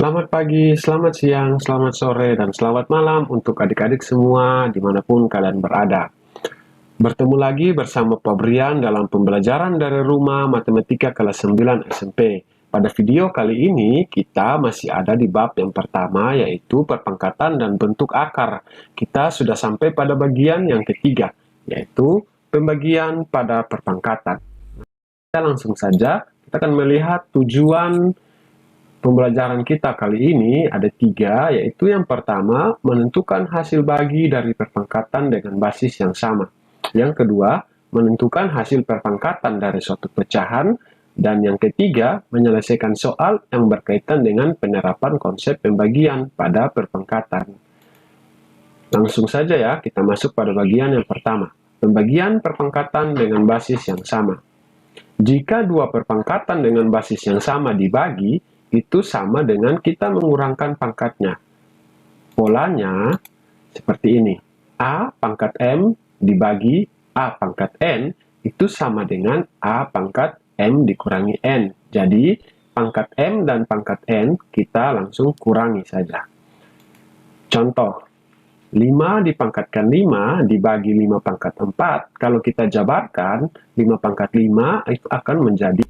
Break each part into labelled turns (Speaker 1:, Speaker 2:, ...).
Speaker 1: Selamat pagi, selamat siang, selamat sore, dan selamat malam untuk adik-adik semua dimanapun kalian berada. Bertemu lagi bersama Pak Brian dalam pembelajaran dari rumah matematika kelas 9 SMP. Pada video kali ini kita masih ada di bab yang pertama, yaitu perpangkatan dan bentuk akar. Kita sudah sampai pada bagian yang ketiga, yaitu pembagian pada perpangkatan. Kita langsung saja, kita akan melihat tujuan pembelajaran kita kali ini ada tiga, yaitu yang pertama, menentukan hasil bagi dari perpangkatan dengan basis yang sama. Yang kedua, menentukan hasil perpangkatan dari suatu pecahan. Dan yang ketiga, menyelesaikan soal yang berkaitan dengan penerapan konsep pembagian pada perpangkatan. Langsung saja ya, kita masuk pada bagian yang pertama. Pembagian perpangkatan dengan basis yang sama. Jika dua perpangkatan dengan basis yang sama dibagi, itu sama dengan kita mengurangkan pangkatnya. Polanya seperti ini. A pangkat M dibagi A pangkat N itu sama dengan A pangkat M dikurangi N. Jadi, pangkat M dan pangkat N kita langsung kurangi saja. Contoh, 5 dipangkatkan 5 dibagi 5 pangkat 4. Kalau kita jabarkan, 5 pangkat 5 itu akan menjadi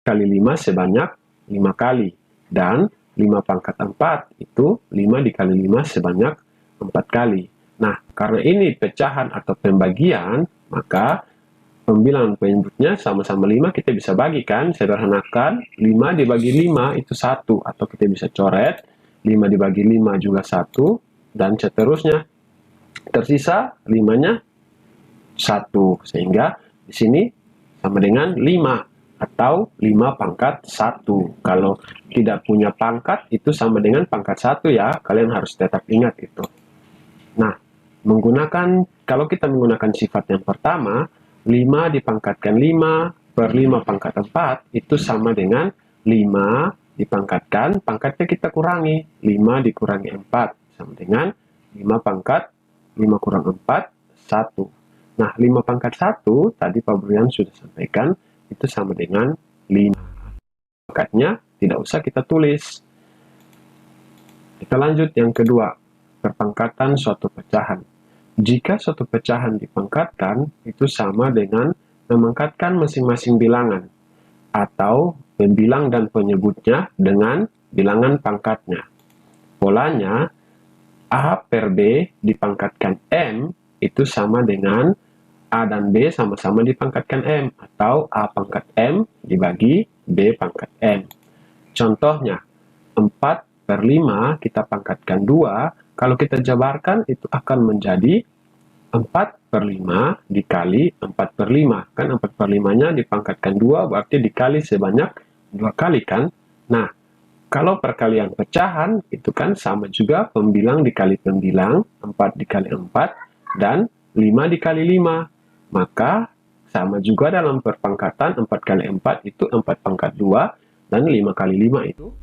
Speaker 1: kali 5 sebanyak 5 kali. Dan 5 pangkat 4 itu 5 dikali 5 sebanyak 4 kali. Nah, karena ini pecahan atau pembagian, maka pembilangan penyebutnya sama-sama 5 kita bisa bagikan, sederhanakan. 5 dibagi 5 itu 1, atau kita bisa coret 5 dibagi 5 juga 1, dan seterusnya. Tersisa 5-nya 1, sehingga di sini sama dengan 5 atau 5 pangkat 1. Kalau tidak punya pangkat itu sama dengan pangkat 1 ya, kalian harus tetap ingat itu. Nah, kalau kita menggunakan sifat yang pertama, 5 dipangkatkan 5 per 5 pangkat 4 itu sama dengan 5 dipangkatkan, pangkatnya kita kurangi, 5 dikurangi 4 sama dengan 5 pangkat 5 kurang 4, 1. Nah, 5 pangkat 1 tadi Pak Brian sudah sampaikan itu sama dengan 5. Pangkatnya tidak usah kita tulis. Kita lanjut yang kedua, perpangkatan suatu pecahan. Jika suatu pecahan dipangkatkan, itu sama dengan memangkatkan masing-masing bilangan, atau pembilang dan penyebutnya dengan bilangan pangkatnya. Polanya, A per B dipangkatkan M, itu sama dengan A dan B sama-sama dipangkatkan M, atau A pangkat M dibagi B pangkat M. Contohnya, 4 per 5 kita pangkatkan 2, kalau kita jabarkan itu akan menjadi 4 per 5 dikali 4 per 5. Kan 4 per 5-nya dipangkatkan 2, berarti dikali sebanyak 2 kali kan? Nah, kalau perkalian pecahan, itu kan sama juga pembilang dikali pembilang, 4 dikali 4, dan 5 dikali 5. Maka, sama juga dalam perpangkatan 4 kali 4 itu 4 pangkat 2, dan 5 kali 5 itu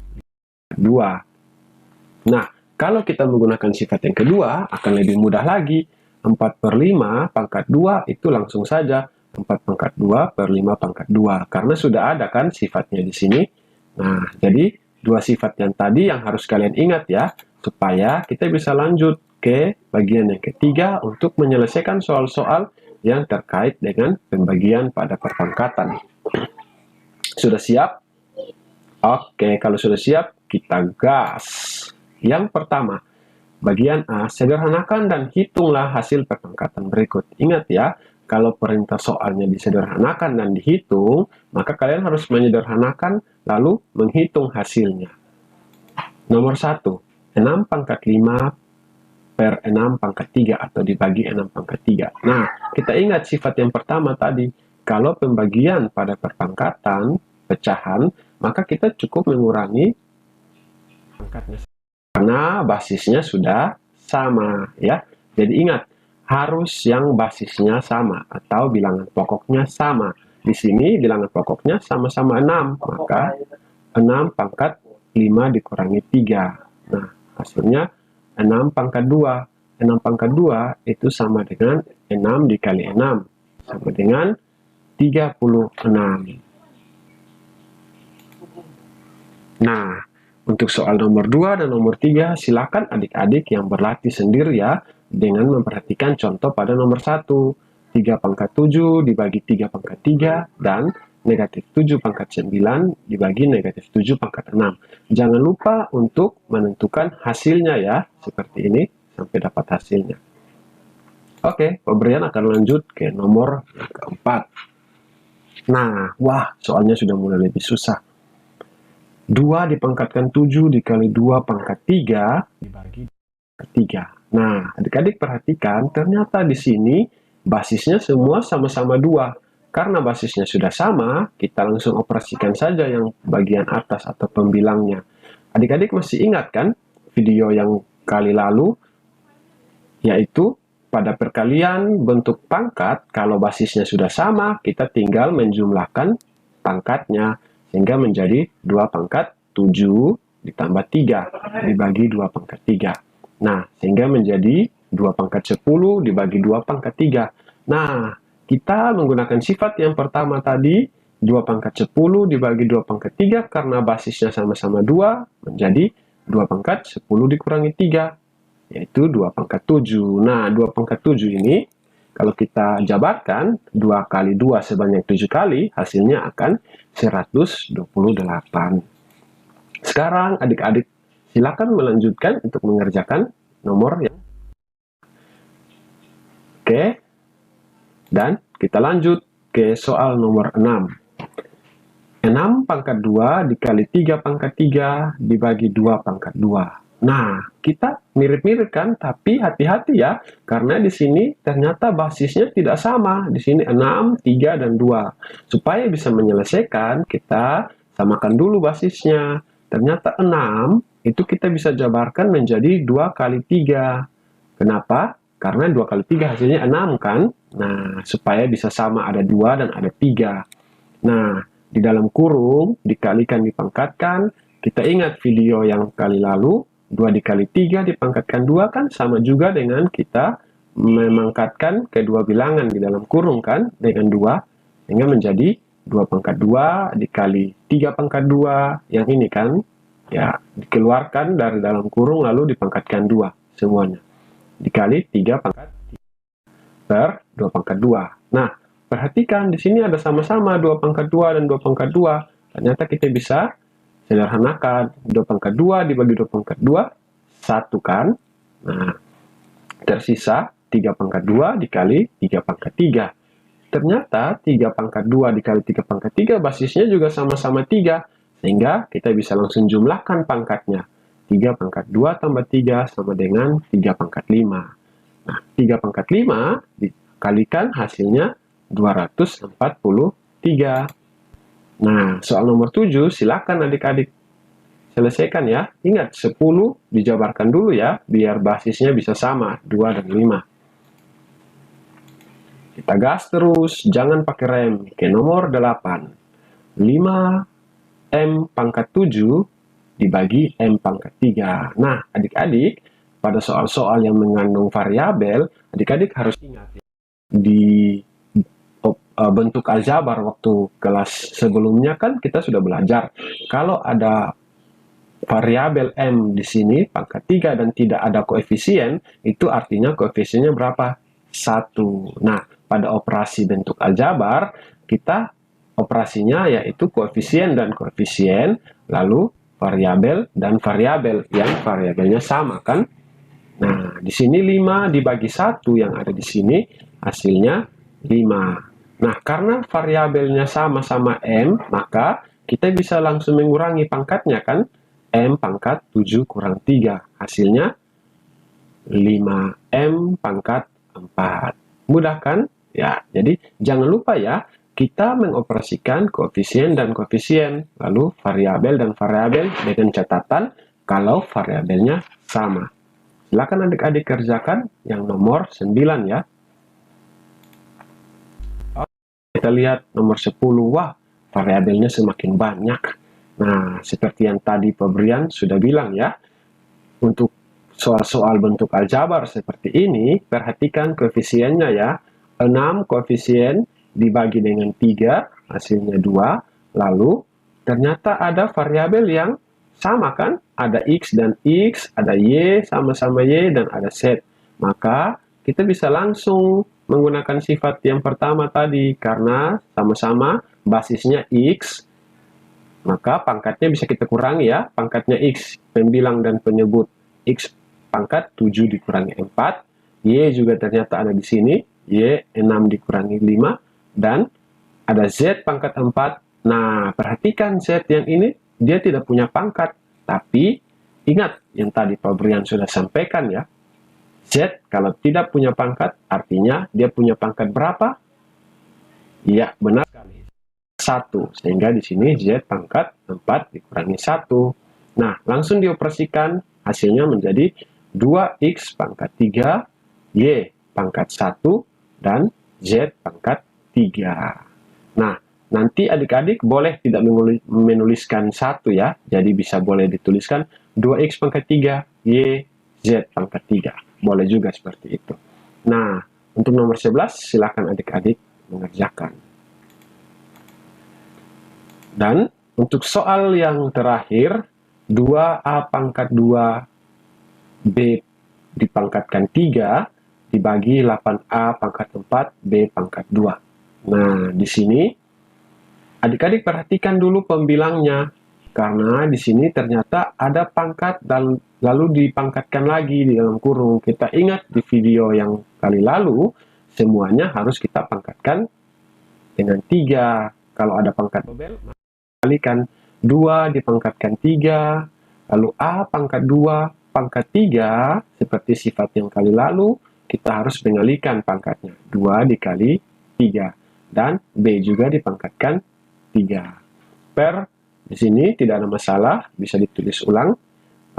Speaker 1: 2. Nah, kalau kita menggunakan sifat yang kedua, akan lebih mudah lagi. 4 per 5 pangkat 2 itu langsung saja 4 pangkat 2 per 5 pangkat 2. Karena sudah ada kan sifatnya di sini. Nah, jadi dua sifat yang tadi yang harus kalian ingat ya, supaya kita bisa lanjut ke bagian yang ketiga untuk menyelesaikan soal-soal yang terkait dengan pembagian pada perpangkatan. Sudah siap? Oke, kalau sudah siap, kita gas. Yang pertama, bagian A, sederhanakan dan hitunglah hasil perpangkatan berikut. Ingat ya, kalau perintah soalnya disederhanakan dan dihitung, maka kalian harus menyederhanakan lalu menghitung hasilnya. Nomor 1, 6 pangkat 5 per 6 pangkat 3 atau dibagi 6 pangkat 3. Nah, kita ingat sifat yang pertama tadi, kalau pembagian pada perpangkatan, pecahan, maka kita cukup mengurangi pangkatnya. Karena basisnya sudah sama ya. Jadi ingat, harus yang basisnya sama atau bilangan pokoknya sama. Di sini bilangan pokoknya sama-sama 6, maka 6 pangkat 5 dikurangi 3. Nah, hasilnya 6 pangkat 2. 6 pangkat 2 itu sama dengan 6 dikali 6, sama dengan 36. Nah, Untuk soal nomor 2 dan nomor 3, silakan adik-adik yang berlatih sendiri ya, dengan memperhatikan contoh pada nomor 1. 3 pangkat 7 dibagi 3 pangkat 3, dan negatif 7 pangkat 9 dibagi negatif 7 pangkat 6. Jangan lupa untuk menentukan hasilnya ya, seperti ini, sampai dapat hasilnya. Oke, pemberian akan lanjut ke nomor yang keempat. Nah, wah, soalnya sudah mulai lebih susah. 2 dipangkatkan 7 dikali 2 pangkat 3 dibagi 3. Nah, adik-adik perhatikan, ternyata di sini basisnya semua sama-sama 2. Karena basisnya sudah sama, kita langsung operasikan saja yang bagian atas atau pembilangnya. Adik-adik masih ingat kan video yang kali lalu, yaitu pada perkalian bentuk pangkat, kalau basisnya sudah sama, kita tinggal menjumlahkan pangkatnya, sehingga menjadi 2 pangkat 7 ditambah 3 dibagi 2 pangkat 3. Nah, sehingga menjadi 2 pangkat 10 dibagi 2 pangkat 3. Nah, kita menggunakan sifat yang pertama tadi, 2 pangkat 10 dibagi 2 pangkat 3, karena basisnya sama-sama 2, menjadi 2 pangkat 10 dikurangi 3. Yaitu 2 pangkat 7. Nah, 2 pangkat 7 ini, kalau kita jabarkan, 2 kali 2 sebanyak 7 kali, hasilnya akan 128. Sekarang adik-adik silakan melanjutkan untuk mengerjakan nomor yang Oke. Dan kita lanjut ke soal nomor 6. 6 pangkat 2 dikali 3 pangkat 3 dibagi 2 pangkat 2. Nah, kita mirip-mirip kan, tapi hati-hati ya, karena di sini ternyata basisnya tidak sama. Di sini 6, 3, dan 2. Supaya bisa menyelesaikan, kita samakan dulu basisnya. Ternyata 6, itu kita bisa jabarkan menjadi 2 kali 3. Kenapa? Karena 2 kali 3 hasilnya 6 kan? Nah, supaya bisa sama ada 2 dan ada 3. Nah, di dalam kurung, dikalikan dipangkatkan, kita ingat video yang kali lalu, 2 dikali 3 dipangkatkan 2 kan sama juga dengan kita memangkatkan kedua bilangan di dalam kurung kan, dengan 2, sehingga menjadi 2 pangkat 2 dikali 3 pangkat 2, yang ini kan, ya dikeluarkan dari dalam kurung lalu dipangkatkan 2 semuanya, dikali 3 pangkat 3 per 2 pangkat 2. Nah, perhatikan di sini ada sama-sama 2 pangkat 2 dan 2 pangkat 2. Ternyata kita bisa sederhanakan. 2 pangkat 2 dibagi 2 pangkat 2, 1 kan? Nah, tersisa 3 pangkat 2 dikali 3 pangkat 3. Ternyata 3 pangkat 2 dikali 3 pangkat 3 basisnya juga sama-sama 3. Sehingga kita bisa langsung jumlahkan pangkatnya. 3 pangkat 2 tambah 3 sama dengan 3 pangkat 5. Nah, 3 pangkat 5 dikalikan hasilnya 243. Nah, soal nomor 7, silakan adik-adik selesaikan ya. Ingat, 10 dijabarkan dulu ya, biar basisnya bisa sama, 2 dan 5. Kita gas terus, jangan pakai rem. Ke nomor 8. 5 M pangkat 7 dibagi M pangkat 3. Nah, adik-adik, pada soal-soal yang mengandung variabel, adik-adik harus ingat ya, di bentuk aljabar waktu kelas sebelumnya kan kita sudah belajar kalau ada variabel M di sini pangkat 3 dan tidak ada koefisien, itu artinya koefisiennya berapa? 1. Nah, pada operasi bentuk aljabar kita operasinya yaitu koefisien dan koefisien, lalu variabel dan variabel yang variabelnya sama kan? Nah, di sini 5 dibagi 1 yang ada di sini hasilnya 5. Nah, karena variabelnya sama-sama M, maka kita bisa langsung mengurangi pangkatnya kan? M pangkat 7 kurang 3. Hasilnya 5M pangkat 4. Mudah kan? Ya, jadi jangan lupa ya, kita mengoperasikan koefisien dan koefisien, lalu variabel dan variabel dengan catatan kalau variabelnya sama. Silakan adik-adik kerjakan yang nomor 9 ya. Kita lihat nomor 10, wah variabelnya semakin banyak. Nah, seperti yang tadi Pak Brian sudah bilang ya, untuk soal-soal bentuk aljabar seperti ini, perhatikan koefisiennya ya. 6 koefisien dibagi dengan 3, hasilnya 2. Lalu, ternyata ada variabel yang sama kan? Ada X dan X, ada Y sama-sama Y, dan ada Z. Maka kita bisa langsung menggunakan sifat yang pertama tadi, karena sama-sama basisnya X, maka pangkatnya bisa kita kurangi ya, pangkatnya X, pembilang dan penyebut. X pangkat 7 dikurangi 4, Y juga ternyata ada di sini, Y 6 dikurangi 5, dan ada Z pangkat 4. Nah, perhatikan Z yang ini, dia tidak punya pangkat, tapi ingat yang tadi Pak Brian sudah sampaikan ya, Z kalau tidak punya pangkat, artinya dia punya pangkat berapa? Iya, benar sekali. 1. Sehingga di sini Z pangkat 4 dikurangi 1. Nah, langsung dioperasikan, hasilnya menjadi 2X pangkat 3, Y pangkat 1, dan Z pangkat 3. Nah, nanti adik-adik boleh tidak menuliskan 1 ya, jadi bisa boleh dituliskan 2X pangkat 3, Y, Z pangkat 3. Boleh juga seperti itu. Nah, untuk nomor 11, silakan adik-adik mengerjakan. Dan untuk soal yang terakhir, 2A pangkat 2, B dipangkatkan 3, dibagi 8A pangkat 4, B pangkat 2. Nah, di sini adik-adik perhatikan dulu pembilangnya, karena di sini ternyata ada pangkat dan lalu dipangkatkan lagi di dalam kurung. Kita ingat di video yang kali lalu, semuanya harus kita pangkatkan dengan 3. Kalau ada pangkat dobel, kalikan 2 dipangkatkan 3, lalu A pangkat 2, pangkat 3, seperti sifat yang kali lalu, kita harus mengalikan pangkatnya. 2 dikali 3. Dan B juga dipangkatkan 3. Per, di sini tidak ada masalah, bisa ditulis ulang.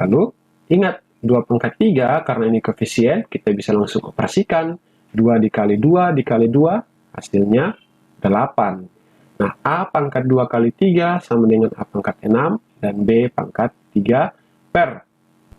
Speaker 1: Lalu, ingat, 2 pangkat 3, karena ini koefisien, kita bisa langsung operasikan. 2 dikali 2 dikali 2, hasilnya 8. Nah, A pangkat 2 kali 3 sama dengan A pangkat 6, dan B pangkat 3 per.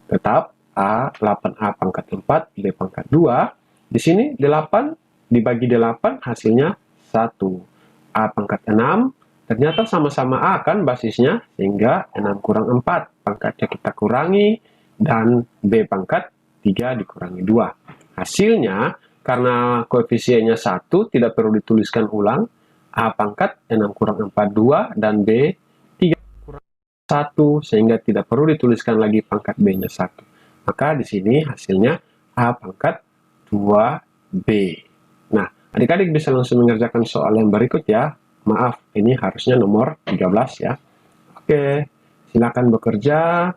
Speaker 1: Tetap A, 8A pangkat 4, B pangkat 2. Di sini 8 dibagi 8 hasilnya 1. A pangkat 6, ternyata sama-sama A kan basisnya, sehingga 6 kurang 4, pangkatnya kita kurangi, dan B pangkat 3 dikurangi 2. Hasilnya, karena koefisiennya 1, tidak perlu dituliskan ulang, A pangkat 6 kurang 4, 2, dan B 3 kurang 1, sehingga tidak perlu dituliskan lagi pangkat B-nya 1. Maka di sini hasilnya A pangkat 2B. Nah, adik-adik bisa langsung mengerjakan soal yang berikut ya. Maaf, ini harusnya nomor 13 ya. Oke, silakan bekerja.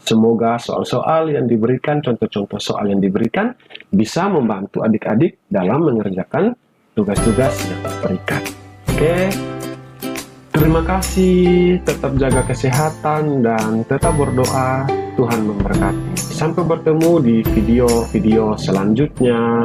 Speaker 1: Semoga soal-soal yang diberikan, contoh-contoh soal yang diberikan, bisa membantu adik-adik dalam mengerjakan tugas-tugas yang diberikan. Oke, terima kasih. Tetap jaga kesehatan dan tetap berdoa. Tuhan memberkati. Sampai bertemu di video-video selanjutnya.